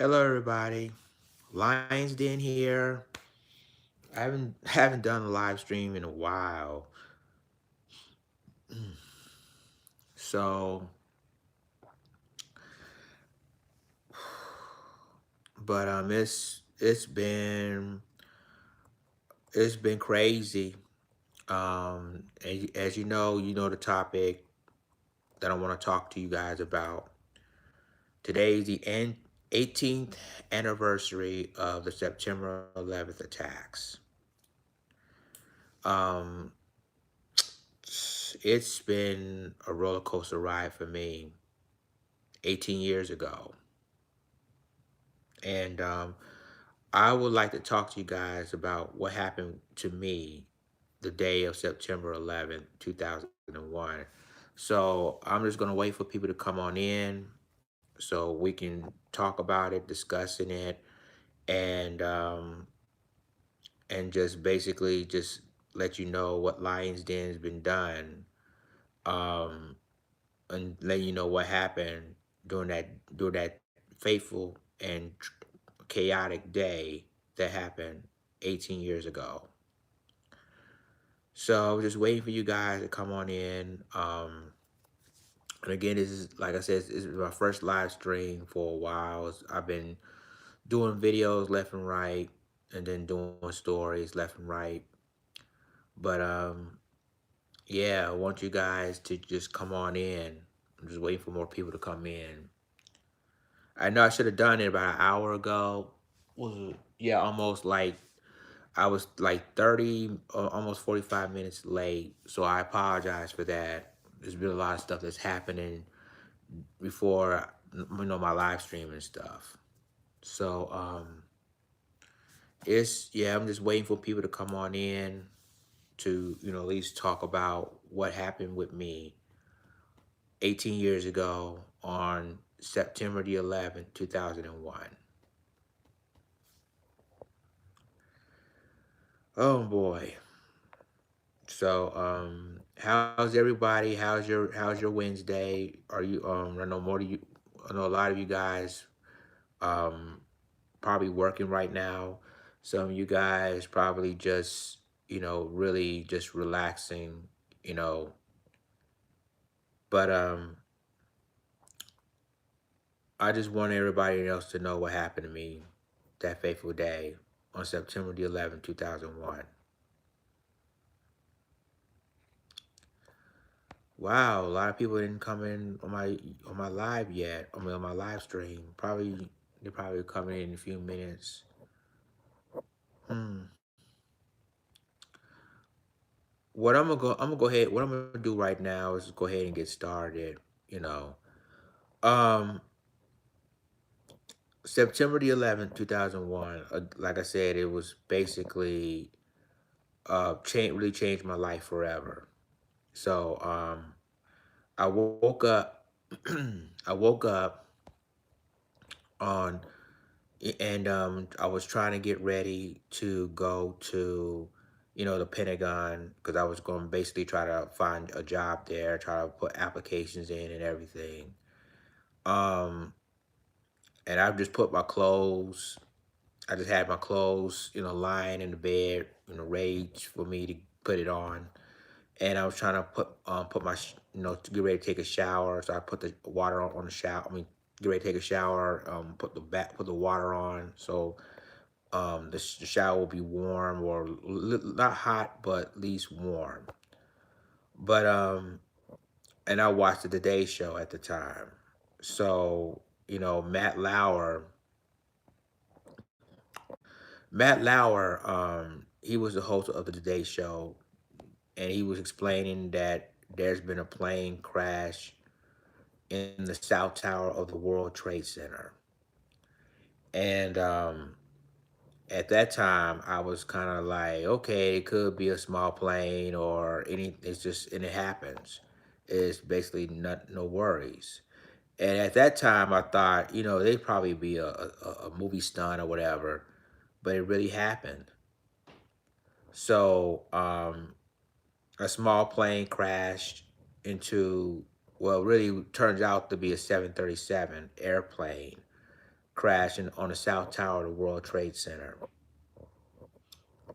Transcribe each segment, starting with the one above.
Hello, everybody. Lions Den here. I haven't done a live stream in a while, so but it's been crazy. As you know the topic that I want to talk to you guys about. Today is the 18th anniversary of the September 11th attacks. Um, it's been a roller coaster ride for me 18 years ago. And I would like to talk to you guys about what happened to me the day of September 11th, 2001. So I'm just going to wait for people to come on in so we can talk about it, discussing it, and um, and just basically just let you know what Lions Den has been done, um, and let you know what happened during that fateful and chaotic day that happened 18 years ago. So just waiting for you guys to come on in. And again, this is like I said, this is my first live stream for a while. I've been doing videos left and right, and then doing stories left and right. But yeah, I want you guys to just come on in. I'm just waiting for more people to come in. I know I should have done it about an hour ago. Was it? Yeah, almost like I was like 30, almost 45 minutes late. So I apologize for that. There's been a lot of stuff that's happening before, my live stream and stuff. So yeah, I'm just waiting for people to come on in to, at least talk about what happened with me 18 years ago on September 11th, 2001. Oh boy. So, how's everybody? How's your Wednesday? Are you I know more of you I know a lot of you guys um probably working right now. Some of you guys probably just, really just relaxing, you know. But I just want everybody else to know what happened to me that fateful day on September 11th, 2001. Wow, a lot of people didn't come in on my live yet. I mean, on my live stream. They're probably coming in a few minutes. Hmm. I'm gonna go ahead. What I'm gonna do right now is go ahead and get started. You know, um, September 11th, 2001. Like I said, it was basically really changed my life forever. So I woke up. I woke up on and I was trying to get ready to go to, the Pentagon because I was going to basically try to find a job there, try to put applications in and everything. Um, and I just put my clothes. I just had my clothes, lying in the bed, ready for me to put it on. And I was trying to put my to get ready to take a shower. So I put the water on the shower. I mean, get ready to take a shower. Put the water on. So the shower will be warm or not hot, but at least warm. But and I watched the Today Show at the time. So Matt Lauer, he was the host of the Today Show, and he was explaining that there's been a plane crash in the South Tower of the World Trade Center, and at that time I was kind of like, okay, it could be a small plane or any. It's just and it happens. It's basically not no worries. And at that time, I thought, they'd probably be a movie stunt or whatever, but it really happened. So a small plane crashed into, well, really turns out to be a 737 airplane crashing on the South Tower of the World Trade Center.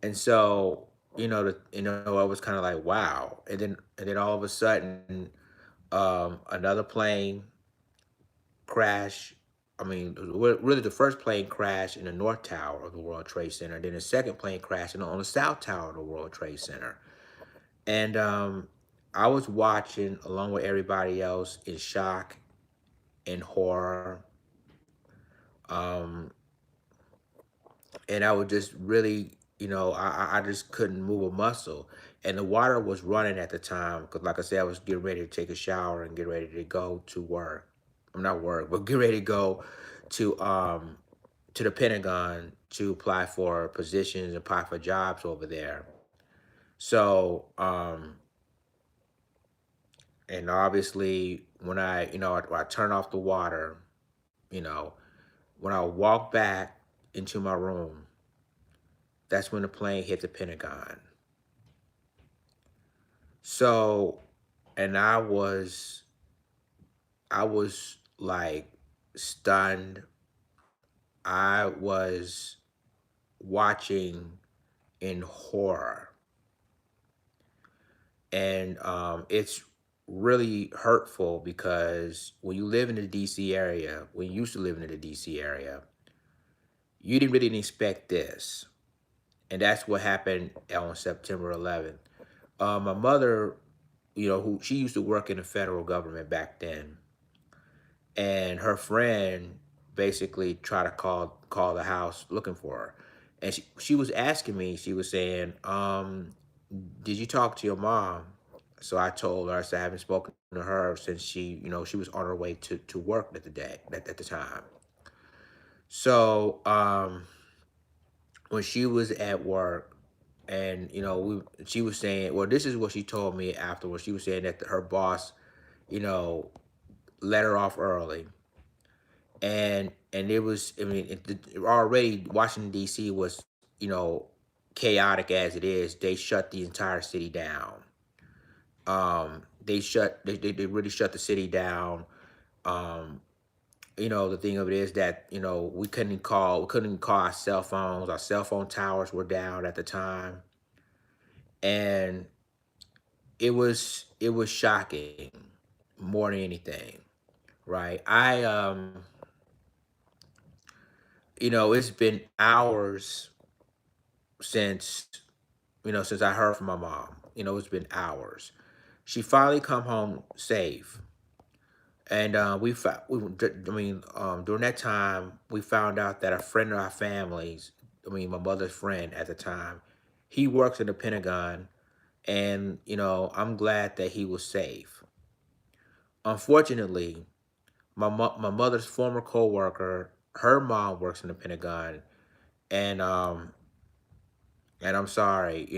And so, I was kind of like, wow. And then all of a sudden, another plane crash. I mean, really, the first plane crashed in the North Tower of the World Trade Center. Then the second plane crashed on the South Tower of the World Trade Center. And I was watching along with everybody else in shock and horror. Um, and I was just really, I just couldn't move a muscle. And the water was running at the time because, like I said, I was getting ready to take a shower and get ready to go to work. I'm not work, but get ready to go to um to the Pentagon to apply for positions and apply for jobs over there. So, and obviously, when I turn off the water, you know, when I walk back into my room, that's when the plane hit the Pentagon. So, and I was like stunned. I was watching in horror. And it's really hurtful because when you live in the DC area, when you used to live in the DC area, you didn't really expect this. And that's what happened on September 11th. My mother, who she used to work in the federal government back then, and her friend basically tried to call the house looking for her. And she was asking me, she was saying, did you talk to your mom? So I told her, I said, I haven't spoken to her since she was on her way to work at the time. So when she was at work, and she was saying, well, this is what she told me afterwards. She was saying that her boss, you know, let her off early, and it was, I mean, already Washington D.C. was, you know, chaotic as it is. They shut the entire city down. They really shut the city down. Um, the thing of it is that we couldn't call our cell phones. Our cell phone towers were down at the time, and it was shocking more than anything, right? It's been hours since since I heard from my mom. It's been hours. She finally come home safe, and during that time, we found out that a friend of our families, my mother's friend at the time, he works in the Pentagon, and I'm glad that he was safe. Unfortunately, my mother's former coworker, her mom works in the Pentagon, and I'm sorry,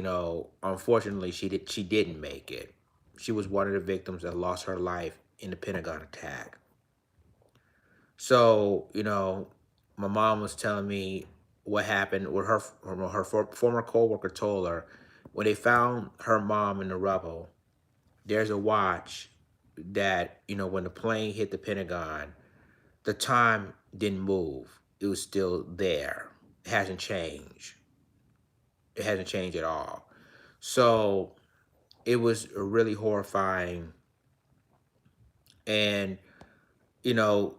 unfortunately, she didn't make it. She was one of the victims that lost her life in the Pentagon attack. So, my mom was telling me what happened. What former coworker told her, when they found her mom in the rubble, there's a watch that when the plane hit the Pentagon, the time didn't move. It was still there. It hasn't changed. It hasn't changed at all. So it was really horrifying. And you know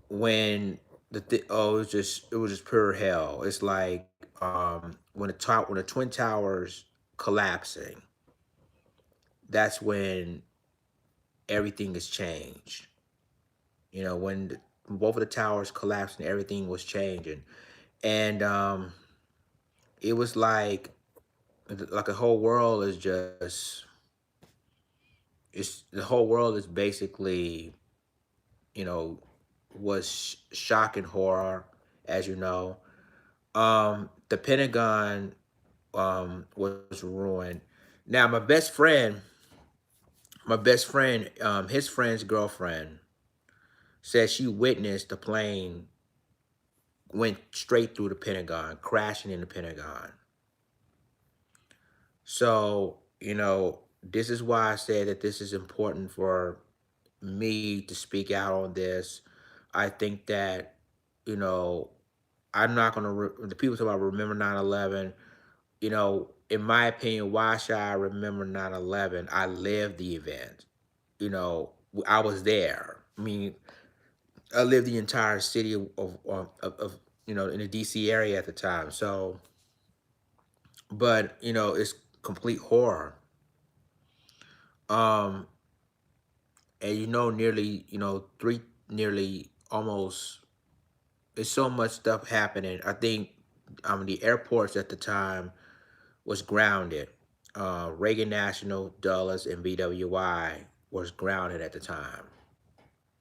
when it was just pure hell. It's like when the twin towers collapsing, that's when everything is changed. Both of the towers collapsed and everything was changing, and it was like the whole world is just it's the whole world is basically you know was shock and horror, as you know. The Pentagon was ruined. Now my best friend, his friend's girlfriend said she witnessed the plane went straight through the Pentagon, crashing in the Pentagon. So, this is why I said that this is important for me to speak out on this. I think that you know, I'm not gonna. The people talk about remember 9/11. In my opinion, why should I remember 9/11? I lived the event. I was there. I mean, I lived the entire city of in the DC area at the time. So, but it's complete horror. Um, and nearly nearly almost. There's so much stuff happening. I think the airports at the time was grounded. Reagan National, Dulles, and BWI was grounded at the time.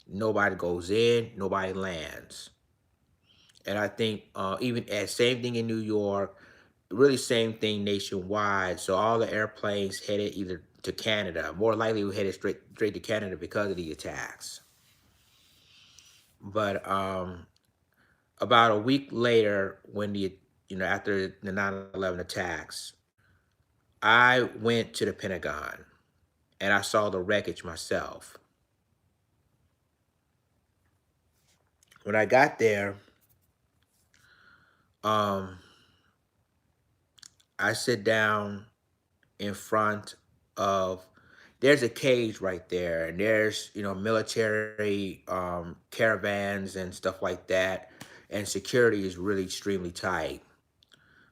Nobody goes in, nobody lands. And I think even as same thing in New York, really same thing nationwide. So all the airplanes headed either to Canada, more likely we headed straight to Canada because of the attacks. But about a week later, when after the 9/11 attacks, I went to the Pentagon and I saw the wreckage myself. When I got there, um, I sit down in front of there's a cage right there, and there's military caravans and stuff like that, and security is really extremely tight.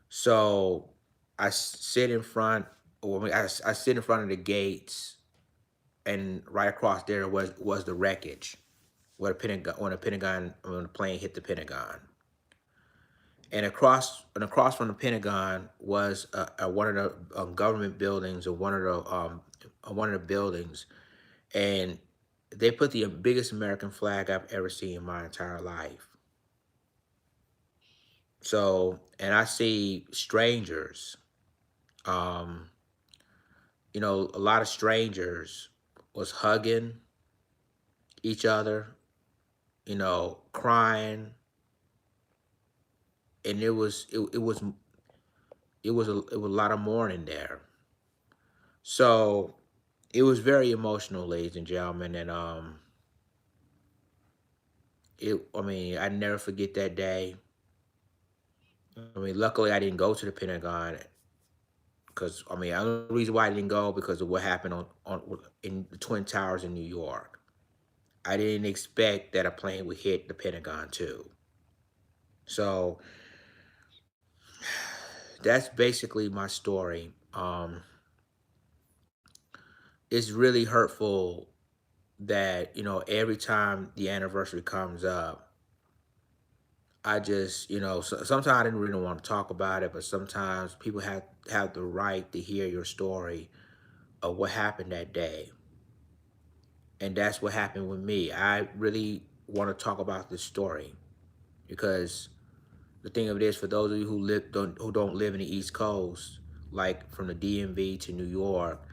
So sit in front, or I sit in front of the gates, and right across there was the wreckage where when the plane hit the Pentagon. And across from the Pentagon was one of the government buildings, or one of the buildings, and they put the biggest American flag I've ever seen in my entire life. So, and I see strangers, um, a lot of strangers was hugging each other, crying, and it was a lot of mourning there. So it was very emotional, ladies and gentlemen, and I mean, I never forget that day. I mean, luckily I didn't go to the Pentagon because the only reason why I didn't go because of what happened in the Twin Towers in New York. I didn't expect that a plane would hit the Pentagon too. So that's basically my story. It's really hurtful that every time the anniversary comes up, I just sometimes I didn't really want to talk about it, but sometimes people have the right to hear your story of what happened that day, and that's what happened with me. I really want to talk about this story because the thing of it is, for those of you who don't live in the East Coast, like from the DMV to New York,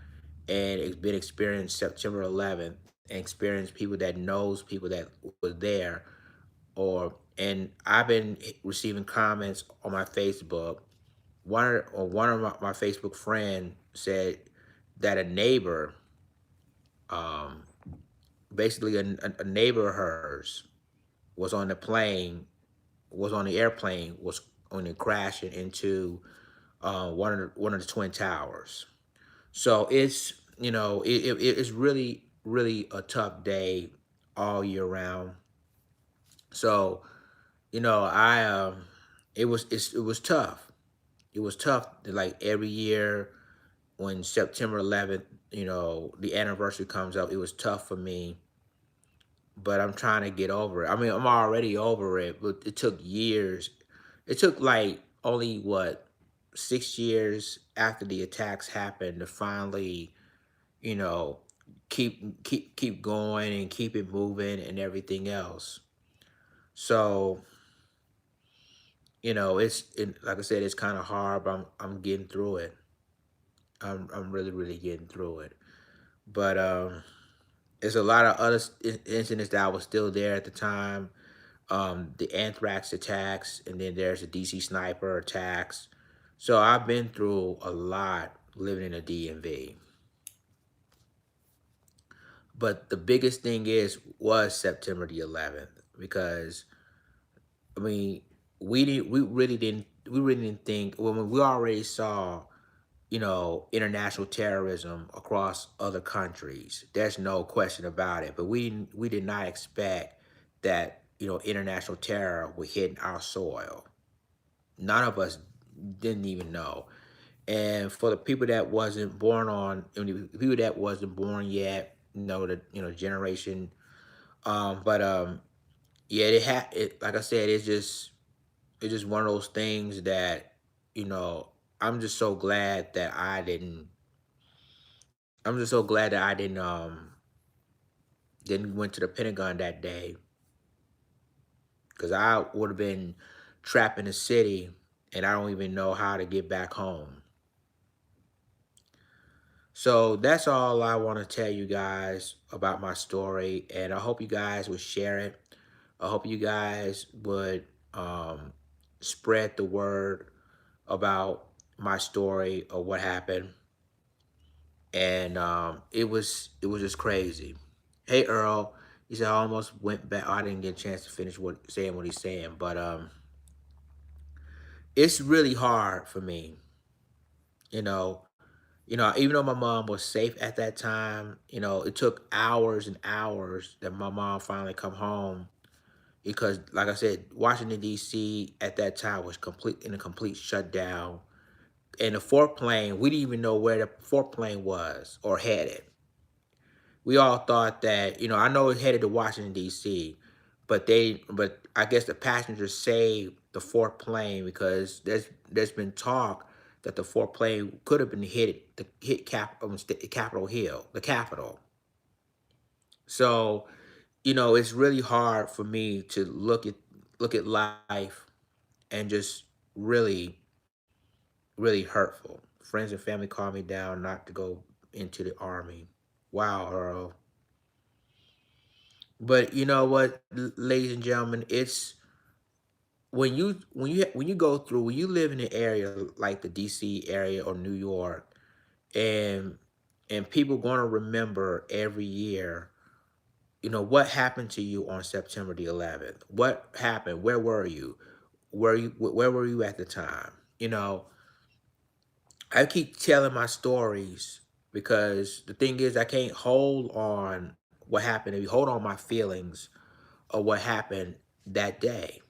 and it's been experienced September 11th, and experienced people that knows people that were there, and I've been receiving comments on my Facebook. One of my Facebook friend said that a neighbor, um, basically a neighbor of hers, was on the plane, was on the airplane, was on it crashing into one of the twin towers. So it's really really a tough day all year round. So I it was tough. It was tough. Like every year when September 11th, the anniversary comes up, it was tough for me. But I'm trying to get over it. I mean, I'm already over it, but it took years. It took like only what 6 years after the attacks happened to finally, you know, keep going and keep it moving and everything else. So like I said, it's kind of hard, but I'm getting through it. I'm really really getting through it. But there's a lot of other incidents that I was still there at the time. The anthrax attacks, and then there's the DC sniper attacks. So I've been through a lot living in a DMV. But the biggest thing was September the 11th, because I mean, we really didn't think when we already saw, international terrorism across other countries. There's no question about it. But we did not expect that, international terror would hit our soil. None of us didn't even know. And for the people that wasn't born on, the people that wasn't born yet, the generation. But yeah, it like I said, it's just one of those things that, you know, I'm just so glad that I didn't. I'm just so glad that I didn't went to the Pentagon that day, because I would have been trapped in the city, and I don't even know how to get back home. So that's all I want to tell you guys about my story, and I hope you guys would share it. I hope you guys would um, spread the word about my story or what happened, and it was just crazy. Hey Earl, he said I almost went back. I didn't get a chance to finish what he's saying, but it's really hard for me, you know. Even though my mom was safe at that time, it took hours and hours that my mom finally come home because, like I said, Washington D.C. at that time was complete shutdown. And the fourth plane, we didn't even know where the fourth plane was or headed. We all thought that, I know it headed to Washington D.C., but I guess the passengers saved the fourth plane because there's been talk that the fourth plane could have been hit Capitol Hill, the Capitol. So, it's really hard for me to look at life and just really, really hurtful. Friends and family called me down not to go into the army. Wow, Earl. But you know what, ladies and gentlemen, it's when you live in an area like the DC area or New York, and people going to remember every year, what happened to you on September the 11th? What happened? Where were you? Where were you at the time? You know, I keep telling my stories because the thing is I can't hold on what happened. If you hold on my feelings of what happened that day,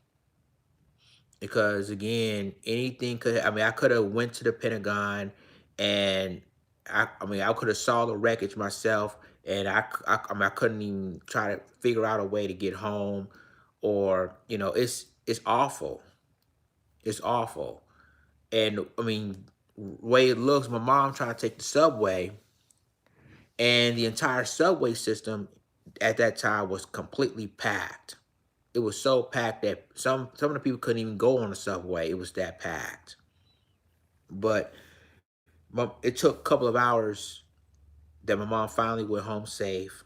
because again, anything could. I mean, I could have went to the Pentagon, and I could have saw the wreckage myself, and I couldn't even try to figure out a way to get home, or it's awful. It's awful, and I mean, way it looks, my mom tried to take the subway, and the entire subway system at that time was completely packed. It was so packed that some of the people couldn't even go on the subway. It was that packed. But it took a couple of hours that my mom finally went home safe.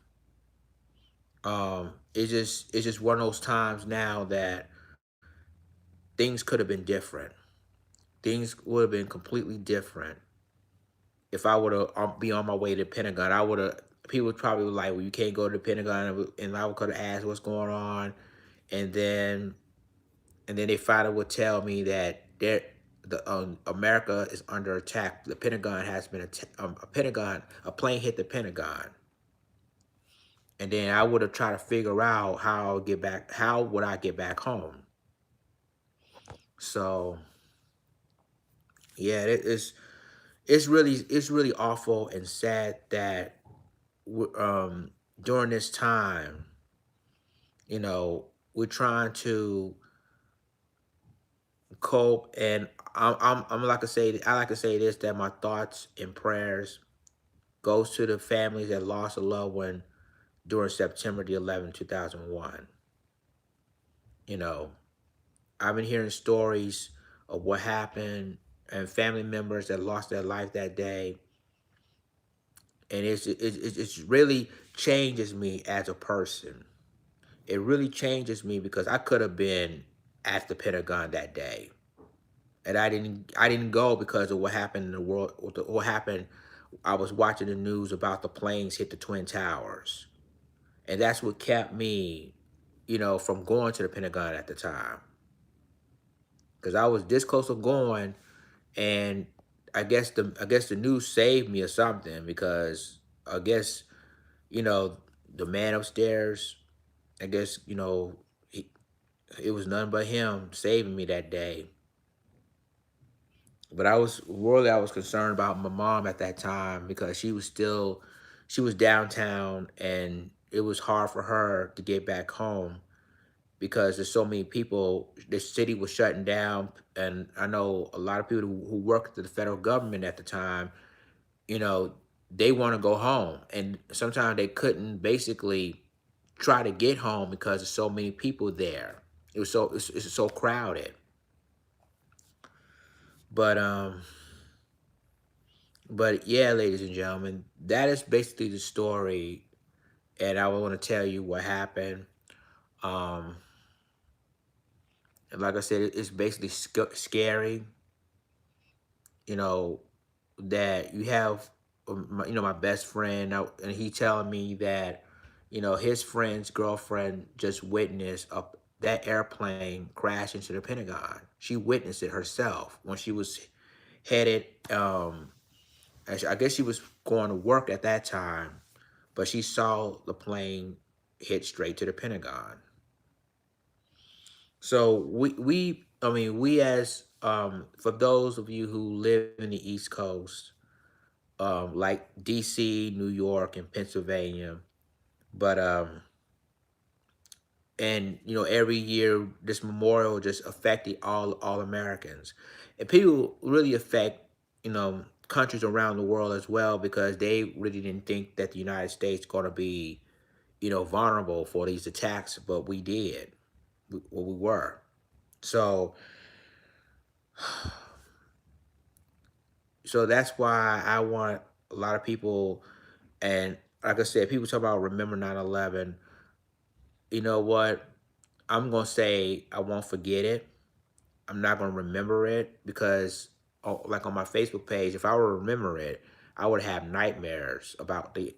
It's just one of those times now that things could have been different. Things would have been completely different if I would have be on my way to the Pentagon. I would have. People would probably be like, "Well, you can't go to the Pentagon," and I could have asked what's going on, and then they finally would tell me that America is under attack. The Pentagon has been a plane hit the Pentagon, and then I would have tried to figure out how would I get back home. So yeah, it's really awful and sad that during this time, we're trying to cope, and I'm like I like to say this, that my thoughts and prayers goes to the families that lost a loved one during September the 11th, 2001. You know, I've been hearing stories of what happened and family members that lost their life that day, and it's really changes me as a person. It really changes me because I could have been at the Pentagon that day, and I didn't go because of what happened in the world. What happened? I was watching the news about the planes hit the Twin Towers, and that's what kept me, from going to the Pentagon at the time. because I was this close to going, and I guess the news saved me or something, because I guess, the man upstairs, I guess, he, it was none but him saving me that day. But I was concerned about my mom at that time, because she was downtown, and it was hard for her to get back home because there's so many people. The city was shutting down, and I know a lot of people who worked at the federal government at the time. You know, they want to go home, and sometimes they couldn't basically try to get home because there's so many people there. It's so crowded. But yeah, ladies and gentlemen, that is basically the story, and I want to tell you what happened. Um, and like I said, it's basically scary. You know that you have, my best friend, and he telling me that, his friend's girlfriend just witnessed that airplane crash into the Pentagon. She witnessed it herself when she was headed. I guess she was going to work at that time, but she saw the plane hit straight to the Pentagon. So we as for those of you who live in the East Coast, like DC, New York, and Pennsylvania, but and every year this memorial just affected all Americans, and people really affect countries around the world as well, because they really didn't think that the United States going to be vulnerable for these attacks, but we did. We were. So that's why I want a lot of people, and like I said, people talk about remember 9/11. You know what? I'm gonna say I won't forget it. I'm not gonna remember it, because, like on my Facebook page, if I were to remember it, I would have nightmares about the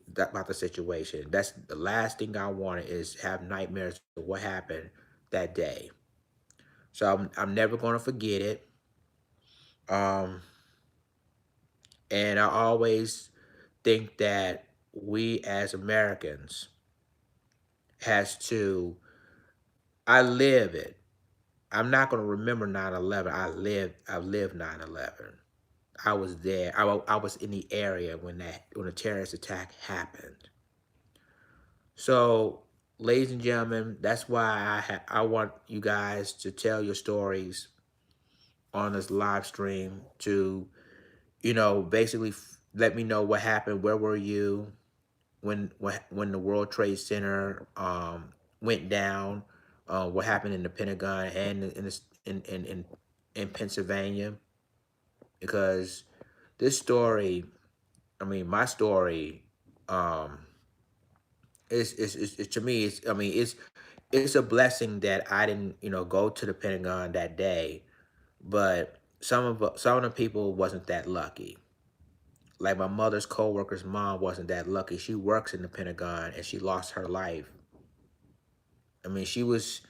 situation. That's the last thing I wanted, is have nightmares of what happened that day. So I'm never gonna forget it. Um, and I always think that we as Americans has to. I live it. I'm not gonna remember 9/11. I lived 9/11. I was there. I was in the area when the terrorist attack happened. So, ladies and gentlemen, that's why I want you guys to tell your stories on this live stream, to basically let me know what happened. Where were you when the World Trade Center went down? What happened in the Pentagon and in Pennsylvania? Because this story, I mean, my story, um, is to me, it's a blessing that I didn't, go to the Pentagon that day, but some of the people wasn't that lucky. Like my mother's coworker's mom wasn't that lucky. She works in the Pentagon, and she lost her life. I mean, she was,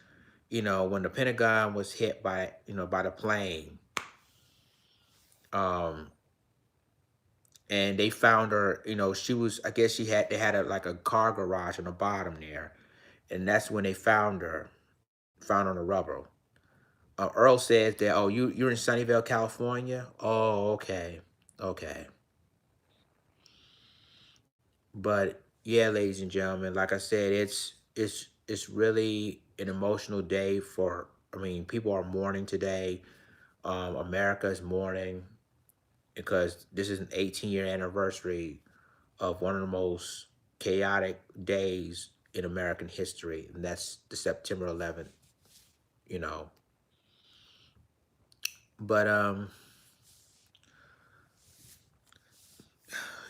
when the Pentagon was hit by the plane, um, and they found her. She was. I guess they had like a car garage on the bottom there, and that's when they found on the rubber. Earl says that, oh, you're in Sunnyvale, California. Oh, okay, okay. But yeah, ladies and gentlemen, like I said, it's really an emotional day for. I mean, people are mourning today. America is mourning because this is an 18-year anniversary of one of the most chaotic days in American history, and that's the September 11th. You know, but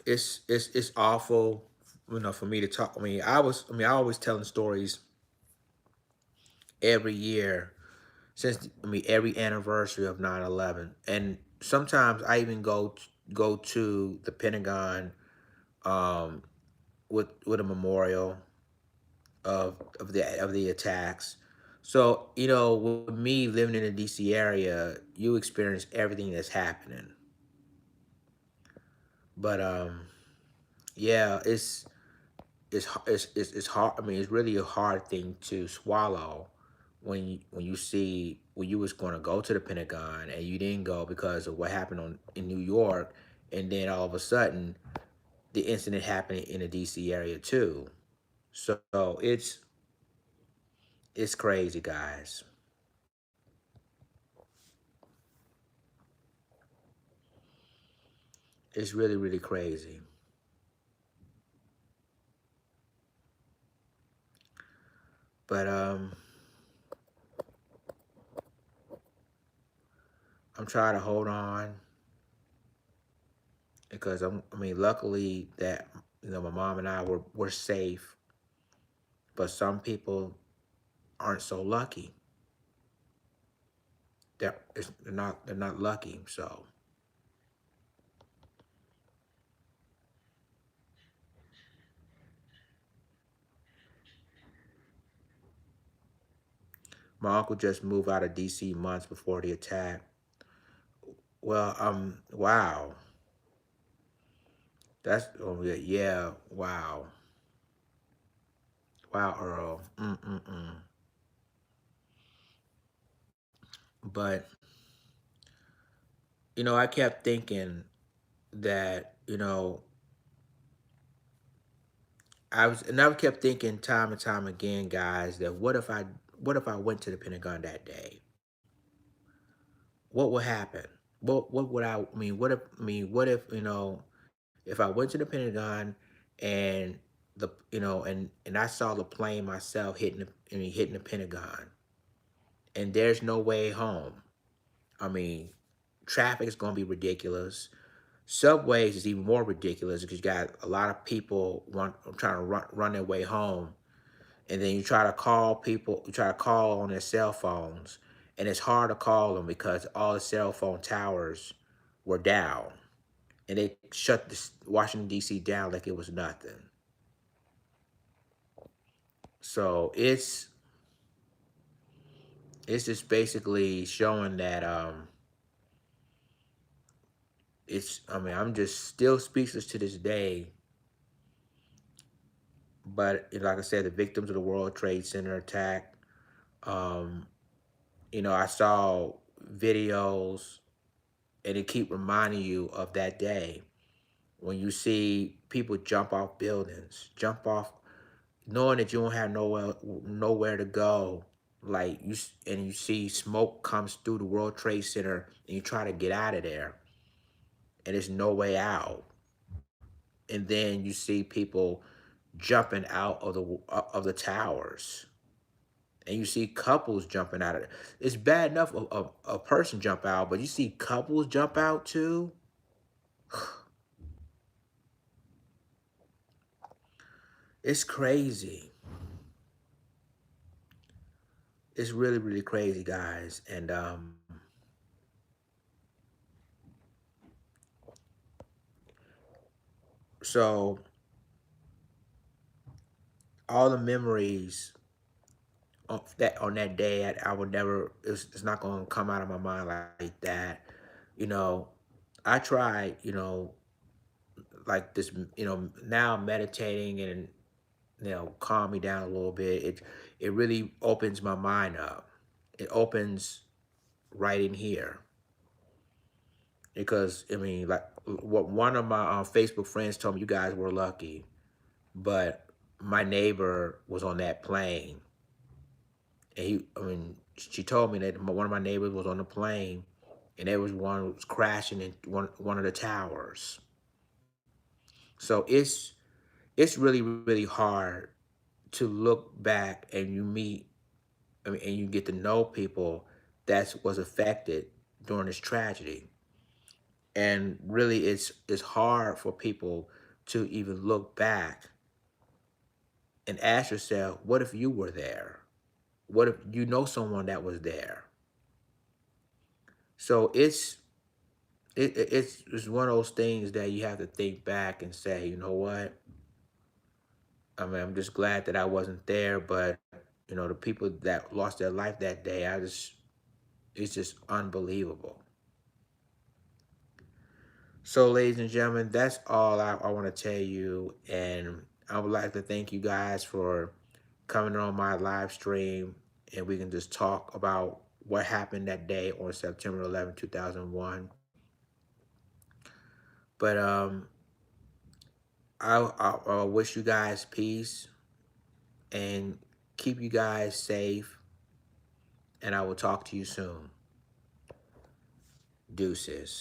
it's awful, for me to talk. I always telling stories every year since, every anniversary of 9/11, and sometimes I even go to the Pentagon, um with a memorial of the attacks. So, with me living in the DC area, you experience everything that's happening. But yeah, it's hard. I mean, it's really a hard thing to swallow when you see when you was going to go to the Pentagon and you didn't go because of what happened in New York, and then all of a sudden the incident happened in the DC area too. So it's crazy, guys. It's really really crazy. But I'm trying to hold on because I mean, luckily that my mom and I were safe, but some people aren't so lucky. They're not lucky. So my uncle just moved out of DC months before the attack. Well, wow. That's oh yeah, yeah, wow. Wow, Earl. Mm-mm-mm. But I kept thinking that, I kept thinking time and time again, guys, that what if I went to the Pentagon that day? What would happen? What would I mean? What if if I went to the Pentagon and and I saw the plane myself hitting the Pentagon, and there's no way home. I mean, traffic is going to be ridiculous. Subways is even more ridiculous because you got a lot of people trying to run their way home, and then you try to call people, you try to call on their cell phones, and it's hard to call them because all the cell phone towers were down, and they shut Washington D.C. down like it was nothing. So it's just basically showing that it's I mean I'm just still speechless to this day. But like I said, the victims of the World Trade Center attack. Um, I saw videos, and it keep reminding you of that day when you see people jump off buildings, jump off, knowing that you don't have nowhere to go. Like and you see smoke comes through the World Trade Center, and you try to get out of there, and there's no way out. And then you see people jumping out of the towers, and you see couples jumping out of it. It's bad enough a person jump out, but you see couples jump out too. It's crazy. It's really really crazy, guys. And so all the memories of that on that day, I would never. It's not going to come out of my mind like that. You know, I tried. Like this. Now meditating and calm me down a little bit. It really opens my mind up. It opens right in here because I mean, like what one of my Facebook friends told me, you guys were lucky, but my neighbor was on that plane, and I mean, she told me that one of my neighbors was on the plane, and there was one who was crashing in one of the towers. So it's really really hard to look back and you meet, I mean, and you get to know people that was affected during this tragedy. And really, it's hard for people to even look back and ask yourself, what if you were there? What if you know someone that was there? So it's one of those things that you have to think back and say, you know what? I mean, I'm just glad that I wasn't there, but You know, the people that lost their life that day, it's just unbelievable. So, ladies and gentlemen, that's all I want to tell you. And I would like to thank you guys for coming on my live stream. And we can just talk about what happened that day on September 11th, 2001. But I wish you guys peace and keep you guys safe. And I will talk to you soon. Deuces.